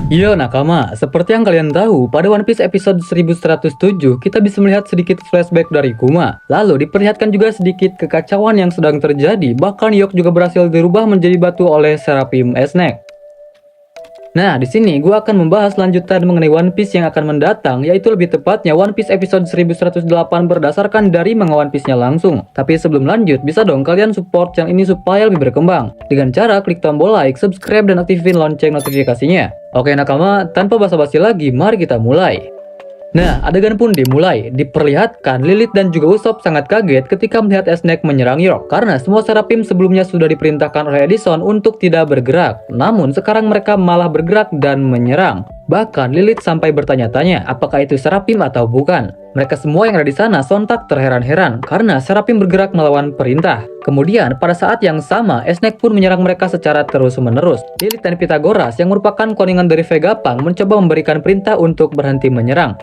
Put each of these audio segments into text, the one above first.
Iya nakama, seperti yang kalian tahu, pada One Piece episode 1107 kita bisa melihat sedikit flashback dari Kuma. Lalu diperlihatkan juga sedikit kekacauan yang sedang terjadi, bahkan Yok juga berhasil dirubah menjadi batu oleh Seraphim Snack. Nah, di sini gue akan membahas lanjutan mengenai One Piece yang akan mendatang, yaitu lebih tepatnya One Piece episode 1108 berdasarkan dari manga One Piece-nya langsung. Tapi sebelum lanjut, bisa dong kalian support channel ini supaya lebih berkembang dengan cara klik tombol like, subscribe, dan aktifin lonceng notifikasinya. Oke nakama, tanpa basa-basi lagi, mari kita mulai. Nah, adegan pun dimulai. Diperlihatkan Lilith dan juga Usopp sangat kaget ketika melihat Snack menyerang York karena semua Seraphim sebelumnya sudah diperintahkan oleh Edison untuk tidak bergerak. Namun sekarang mereka malah bergerak dan menyerang. Bahkan Lilith sampai bertanya-tanya apakah itu Seraphim atau bukan. Mereka semua yang ada di sana sontak terheran-heran karena Seraphim bergerak melawan perintah. Kemudian pada saat yang sama, Snack pun menyerang mereka secara terus-menerus. Lilith dan Pythagoras yang merupakan koningan dari Vegapunk mencoba memberikan perintah untuk berhenti menyerang.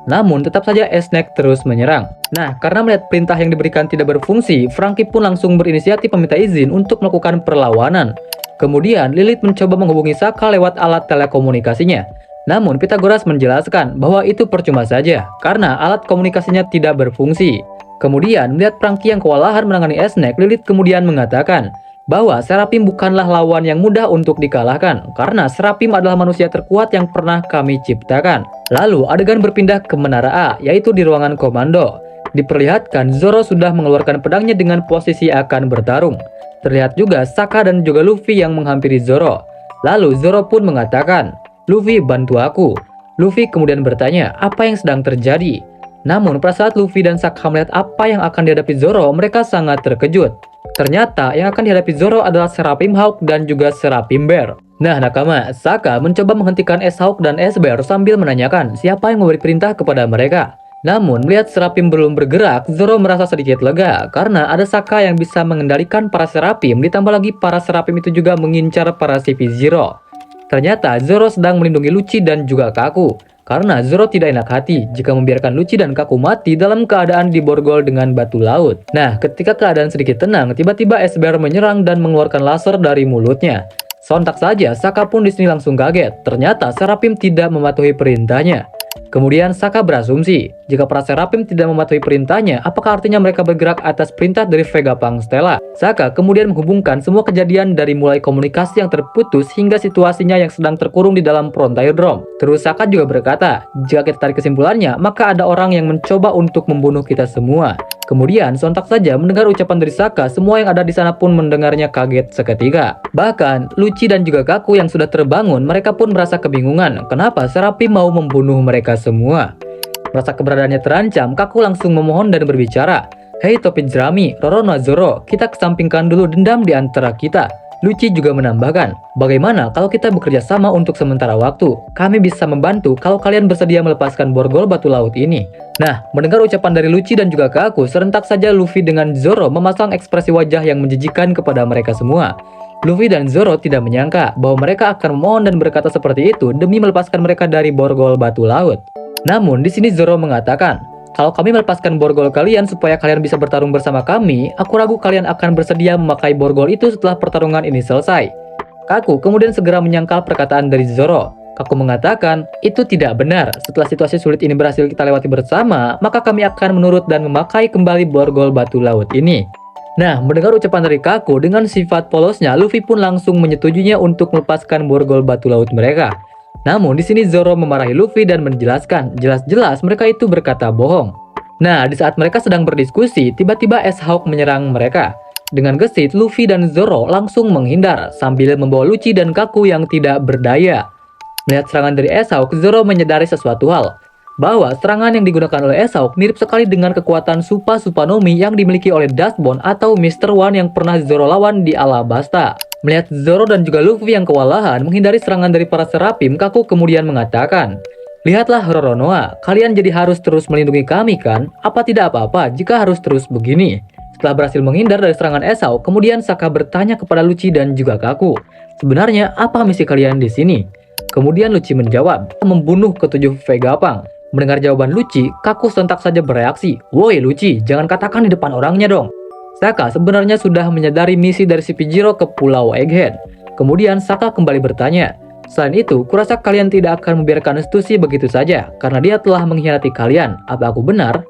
Namun tetap saja Snack terus menyerang. Nah, karena melihat perintah yang diberikan tidak berfungsi, Franky pun langsung berinisiatif meminta izin untuk melakukan perlawanan. Kemudian Lilith mencoba menghubungi Sokka lewat alat telekomunikasinya. Namun Pythagoras menjelaskan bahwa itu percuma saja karena alat komunikasinya tidak berfungsi. Kemudian melihat Franky yang kewalahan menangani Snack, Lilith kemudian mengatakan bahwa Seraphim bukanlah lawan yang mudah untuk dikalahkan karena Seraphim adalah manusia terkuat yang pernah kami ciptakan. Lalu adegan berpindah ke Menara A, yaitu di ruangan komando. Diperlihatkan Zoro sudah mengeluarkan pedangnya dengan posisi akan bertarung. Terlihat juga Sokka dan juga Luffy yang menghampiri Zoro. Lalu Zoro pun mengatakan, "Luffy, bantu aku." Luffy kemudian bertanya apa yang sedang terjadi. Namun pada saat Luffy dan Sokka melihat apa yang akan dihadapi Zoro, mereka sangat terkejut. Ternyata yang akan dihadapi Zoro adalah Seraphim Hawk dan juga Seraphim Bear. Nah nakama, Sokka mencoba menghentikan S-Hawk dan S-Bear sambil menanyakan siapa yang memberi perintah kepada mereka. Namun melihat Seraphim belum bergerak, Zoro merasa sedikit lega karena ada Sokka yang bisa mengendalikan para Seraphim, ditambah lagi para Seraphim itu juga mengincar para CP0. Ternyata Zoro sedang melindungi Lucci dan juga Kaku. Karena Zoro tidak enak hati jika membiarkan Lucci dan Kaku mati dalam keadaan diborgol dengan batu laut. Nah, ketika keadaan sedikit tenang, tiba-tiba S-Bear menyerang dan mengeluarkan laser dari mulutnya. Sontak saja, Sokka pun di sini langsung kaget. Ternyata Seraphim tidak mematuhi perintahnya. Kemudian Sokka berasumsi, jika para Seraphim tidak mematuhi perintahnya, apakah artinya mereka bergerak atas perintah dari Vegapunk Stella? Sokka kemudian menghubungkan semua kejadian dari mulai komunikasi yang terputus hingga situasinya yang sedang terkurung di dalam Frontier Dome. Terus Sokka juga berkata, jika kita tarik kesimpulannya, maka ada orang yang mencoba untuk membunuh kita semua. Kemudian sontak saja mendengar ucapan dari Sokka, semua yang ada di sana pun mendengarnya kaget seketika. Bahkan Lucci dan juga Kaku yang sudah terbangun, mereka pun merasa kebingungan kenapa Seraphim mau membunuh mereka semua. Merasa keberadaannya terancam, Kaku langsung memohon dan berbicara, "Hei topi jerami, Roronoa Zoro, kita kesampingkan dulu dendam di antara kita." Lucci juga menambahkan, "Bagaimana kalau kita bekerja sama untuk sementara waktu? Kami bisa membantu kalau kalian bersedia melepaskan borgol batu laut ini." Nah, mendengar ucapan dari Lucci dan juga Kaku, serentak saja Luffy dengan Zoro memasang ekspresi wajah yang menjijikan kepada mereka semua. Luffy dan Zoro tidak menyangka bahwa mereka akan memohon dan berkata seperti itu demi melepaskan mereka dari borgol batu laut. Namun di sini Zoro mengatakan, "Kalau kami melepaskan borgol kalian supaya kalian bisa bertarung bersama kami, aku ragu kalian akan bersedia memakai borgol itu setelah pertarungan ini selesai." Kaku kemudian segera menyangkal perkataan dari Zoro. Kaku mengatakan, "Itu tidak benar. Setelah situasi sulit ini berhasil kita lewati bersama, maka kami akan menurut dan memakai kembali borgol batu laut ini." Nah, mendengar ucapan dari Kaku dengan sifat polosnya, Luffy pun langsung menyetujuinya untuk melepaskan borgol batu laut mereka. Namun di sini Zoro memarahi Luffy dan menjelaskan, jelas-jelas mereka itu berkata bohong. Nah, di saat mereka sedang berdiskusi, tiba-tiba S-Hawk menyerang mereka. Dengan gesit, Luffy dan Zoro langsung menghindar sambil membawa Lucci dan Kaku yang tidak berdaya. Melihat serangan dari S-Hawk, Zoro menyadari sesuatu hal, bahwa serangan yang digunakan oleh S-Hawk mirip sekali dengan kekuatan Supa Supanomi yang dimiliki oleh Dustbone atau Mr. One yang pernah Zoro lawan di Alabasta. Melihat Zoro dan juga Luffy yang kewalahan menghindari serangan dari para Seraphim, Kaku kemudian mengatakan, "Lihatlah Roronoa, kalian jadi harus terus melindungi kami kan? Apa tidak apa-apa jika harus terus begini?" Setelah berhasil menghindar dari serangan Esau, kemudian Sokka bertanya kepada Lucci dan juga Kaku, "Sebenarnya apa misi kalian di sini?" Kemudian Lucci menjawab, "Membunuh ketujuh Vegapunk." Mendengar jawaban Lucci, Kaku sontak saja bereaksi, "Woi Lucci, jangan katakan di depan orangnya dong." Sokka sebenarnya sudah menyadari misi dari CP0 ke Pulau Egghead. Kemudian Sokka kembali bertanya, Selain itu, kurasa kalian tidak akan membiarkan Stussy begitu saja, karena dia telah mengkhianati kalian. Apa aku benar?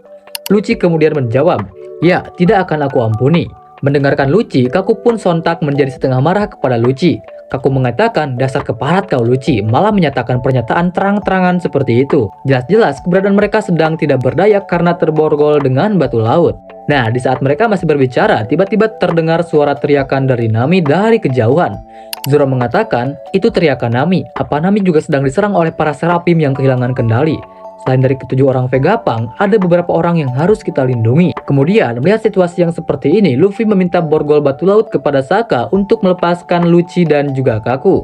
Lucci kemudian menjawab, ya, tidak akan aku ampuni. Mendengarkan Lucci, Kaku pun sontak menjadi setengah marah kepada Lucci. Kaku mengatakan, dasar keparat kau Lucci, malah menyatakan pernyataan terang-terangan seperti itu. Jelas-jelas keberadaan mereka sedang tidak berdaya karena terborgol dengan batu laut. Nah, di saat mereka masih berbicara, tiba-tiba terdengar suara teriakan dari Nami dari kejauhan. Zoro mengatakan, itu teriakan Nami. Apa Nami juga sedang diserang oleh para serapim yang kehilangan kendali? Selain dari ketujuh orang Vegapunk, ada beberapa orang yang harus kita lindungi. Kemudian, melihat situasi yang seperti ini, Luffy meminta borgol batu laut kepada Sokka untuk melepaskan Lucci dan juga Kaku.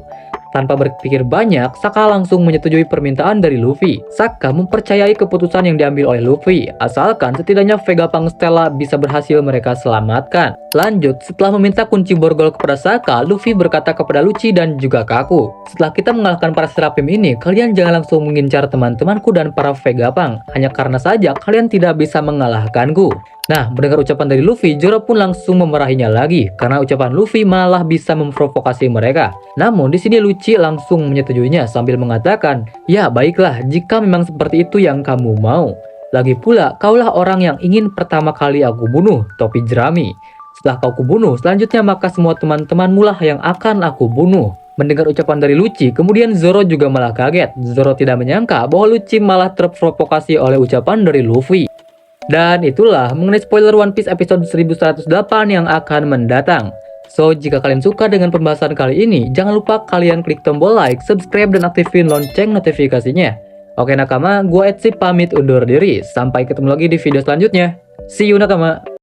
Tanpa berpikir banyak, Sokka langsung menyetujui permintaan dari Luffy. Sokka mempercayai keputusan yang diambil oleh Luffy, asalkan setidaknya Vegapunk Stella bisa berhasil mereka selamatkan. Lanjut, setelah meminta kunci borgol kepada Sokka, Luffy berkata kepada Lucci dan juga Kaku, setelah kita mengalahkan para serapim ini, kalian jangan langsung mengincar teman-temanku dan para Vegapunk, hanya karena saja kalian tidak bisa mengalahkanku. Nah, mendengar ucapan dari Luffy, Zoro pun langsung memarahinya lagi karena ucapan Luffy malah bisa memprovokasi mereka. Namun di sini Lucci langsung menyetujuinya sambil mengatakan, "Ya, baiklah, jika memang seperti itu yang kamu mau. Lagi pula, kaulah orang yang ingin pertama kali aku bunuh, topi jerami. Setelah kau kubunuh, selanjutnya maka semua teman-temanmu lah yang akan aku bunuh." Mendengar ucapan dari Lucci, kemudian Zoro juga malah kaget. Zoro tidak menyangka bahwa Lucci malah terprovokasi oleh ucapan dari Luffy. Dan itulah mengenai spoiler One Piece episode 1108 yang akan mendatang. So, jika kalian suka dengan pembahasan kali ini, jangan lupa kalian klik tombol like, subscribe, dan aktifin lonceng notifikasinya. Oke nakama, gua Etsy pamit undur diri. Sampai ketemu lagi di video selanjutnya. See you nakama!